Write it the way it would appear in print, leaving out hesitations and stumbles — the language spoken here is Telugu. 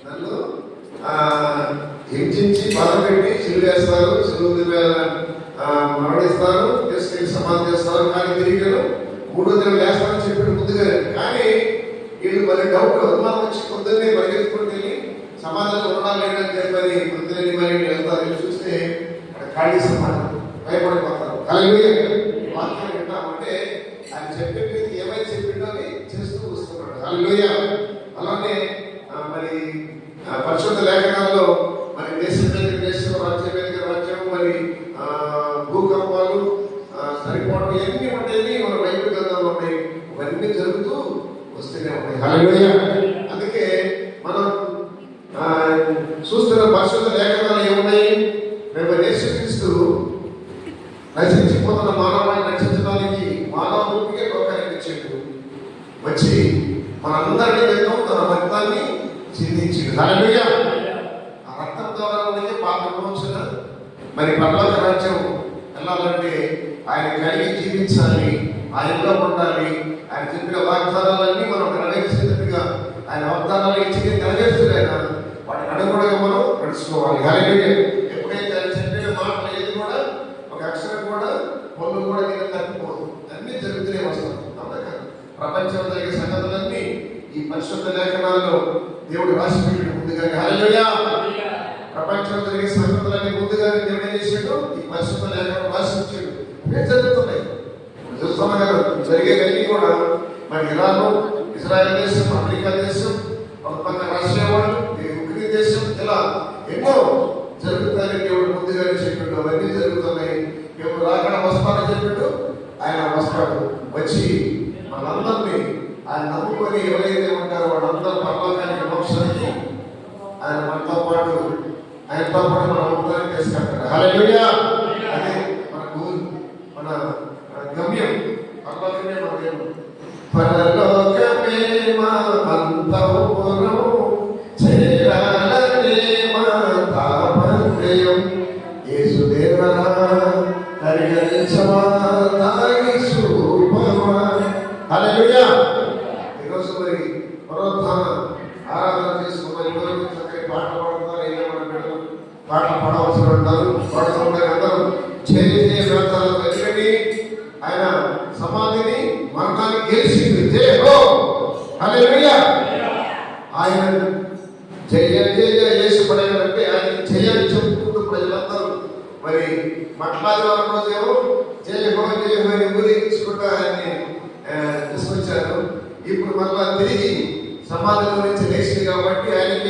నన్ను హింసించి బాధపెట్టి సిలువ వేస్తారు, సిలువ మరణిస్తారు, తీసుకెళ్ళి సమాధి చేస్తారు, కానీ తిరిగి 3 దినం వేస్తారని చెప్పాడు ముందుగా. కానీ వీళ్ళు మరి డౌట్ అనుమానం వచ్చి పొద్దున్నే పరిగెత్తుకుని వెళ్ళి సమాధానం ఉండడం లేదని చెప్పని పొద్దున్నే మరి వెళ్తారు. చూస్తే ఖాళీ సమాధానం భయపడిపోతారు. వాక్యం వింటామంటే ఆయన చెప్పేది ఏమైతే చెప్పిండో అని చేస్తూ వస్తున్నాడు. హల్లెలూయా. అలానే మరి పరిశుద్ధ లేఖనాల్లో మరి దేశం మీద దేశం, రాజ్యం మీద రాజ్యం, మరి భూకంపాలు సరిపోవడం ఇవన్నీ ఉంటాయి. మన బైబిల్ గ్రంథాలు ఉన్నాయి. ఇవన్నీ జరుగుతూ వస్తూనే ఉంటాయి. హల్లెలూయా. అందుకే మనం చూస్తున్న పరిశుద్ధ లేఖనాలు ఏమున్నాయి? మేము యేసుక్రీస్తు నశించిపోతున్న మానవాన్ని రక్షించడానికి మానవ రూపిగా లోకానికి వచ్చాడు. వచ్చి మనందరినీ విధంగా తన రక్తాన్ని చిందించింది. హల్లెలూయా. ఆ రక్తం ద్వారా మనకి పాప విమోచన, మరి పరలోక రాజ్యం వెళ్ళాలంటే ఆయన కలిగి జీవించాలి, ఆయనలో ఉండాలి. ఆయన చెప్పిన వాగ్దానాలన్నీ మనం నెరవేర్చేటట్టుగా ఆయన వాగ్దానాలు ఇచ్చి నెరవేర్చలేక వాటిని అనుగుణంగా మనం నడుచుకోవాలి. హల్లెలూయా. ఎప్పుడైతే ఆయన చెప్పిన మాటలు ఏది కూడా ఒక అక్షరం కూడా పొల్లు కూడా కింద తప్పిపోదు, అన్నీ జరుగుతూనే వస్తాం. అందుకని ప్రపంచంలో జరిగే సంగతులన్నీ ఈ పరిశుద్ధ లేఖనాల్లో దేవుడు రాసిపెట్టాడు ముందుగానే. హల్లెలూయా. ప్రపంచంలో జరిగే సంగతులన్నీ ముందుగానే దేవుడు ఏం చేశాడు? ఈ పరిశుద్ధ లేఖనం రాసిచ్చాడు. ఇవే జరుగుతున్నాయి. చూస్తున్నాం కదా, జరిగేవన్నీ కూడా మరి ఇరాను, ఇజ్రాయెల్ దేశం, అమెరికా దేశం, ఒక పక్క రష్యా వాళ్ళు, ఉక్రెయిన్ దేశం, ఇలా ఎన్నో జరుగుతాయని దేవుడు ముందుగానే చెప్పాడు. అవన్నీ జరుగుతున్నాయి. దేవుడు రాకడ వస్తానని చెప్పాడు. ఆయన వస్తాడు. వచ్చి మనందరినీ ఆయన నమ్ముకొని ఎవరైతే ఉంటారో వాళ్ళందరూ పరలోకానికి మోక్షానికి ఆయన మనతో పాటు మన ఉంటానికి తీసుకెళ్తాడు. హల్లెలూయా. అదే మన గోల్, మన గమ్యం. పరలోకమే మన దేవుడు. పరలోకమే మా అంతఃపురం, చేరాలనే మా తాపత్రయం, యేసుదేవా పరిగణించమా తాగి శుభమా. హల్లెలూయా. ఈరోజు మరి పునరుత్థాన ఆరాధన చేసుకున్న ఎవరు చక్కని పాటలు పాడుతున్నారు. ఇలా మన బిడ్డలు పాటలు పాడవలసి ఉంటారు, పాడుతూ ఉంటారు. అందరూ చేసే ప్రాంతాలకు వెళ్ళి ఆయన సమాధిని మరణాన్ని గెలిచింది. జయహో. హల్లెలూయా. ఆయన జయ జయ యేసు పడేయాలంటే ఆయన జయాన్ని చెప్పుకుంటూ ప్రజలందరూ మరి మట్లాది వారం రోజేమో జయ హో అని ఊరేగించుకుంటూ ఆయన్ని తీసుకొచ్చారు. ఇప్పుడు మళ్ళా తిరిగి సమాధిలో నుంచి లేచింది కాబట్టి ఆయనకి